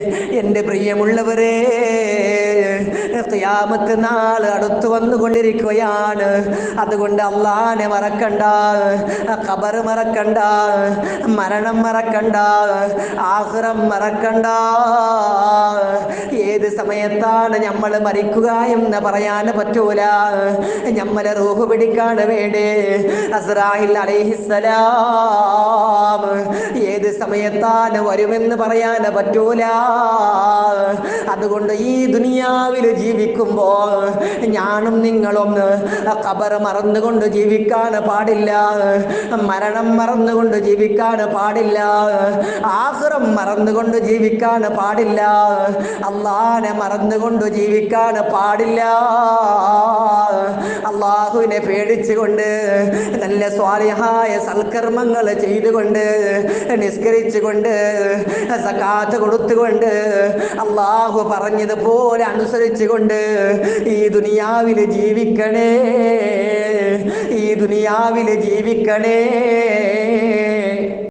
എൻ്റെ പ്രിയമുള്ളവരെ, ഖിയാമത്ത് നാൾ അടുത്തു വന്നുകൊണ്ടിരിക്കുകയാണ്. അതുകൊണ്ട് അള്ളാനെ മറക്കണ്ട, ഖബർ മറക്കണ്ട, മരണം മറക്കണ്ട, ആഖിറം മറക്കണ്ട. ഏത് സമയത്താണ് നമ്മൾ മരിക്കുക എന്ന് പറയാൻ പറ്റൂല. നമ്മളെ റൂഹ് പിടിക്കാൻ വേണ്ടി അസ്രായിൽ അലൈഹിസ്സലാം ഏത് സമയത്താണ് വരുമെന്ന് പറയാൻ പറ്റൂല. അതുകൊണ്ട് ഈ ദുനിയാവിൽ ജീവിക്കുമ്പോൾ ഞാനും നിങ്ങളും ഖബർ മറന്നുകൊണ്ട് ജീവിക്കാൻ പാടില്ല, മരണം മറന്നുകൊണ്ട് ജീവിക്കാൻ പാടില്ല, ആഖിറം മറന്നുകൊണ്ട് ജീവിക്കാൻ പാടില്ല, അള്ളാനെ മറന്നുകൊണ്ട് ജീവിക്കാൻ പാടില്ല. അള്ളാഹുവിനെ പേടിച്ചുകൊണ്ട് നല്ല സ്വാലിഹായ സൽക്കർമ്മങ്ങൾ ചെയ്തുകൊണ്ട്, നിസ്കരിച്ചുകൊണ്ട്, സകാത്ത് കൊടുത്തുകൊണ്ട്, അള്ളാഹു പറഞ്ഞതുപോലെ അനുസരിച്ചുകൊണ്ട് ഈ ദുനിയാവിൽ ജീവിക്കണേ, ഈ ദുനിയാവിൽ ജീവിക്കണേ.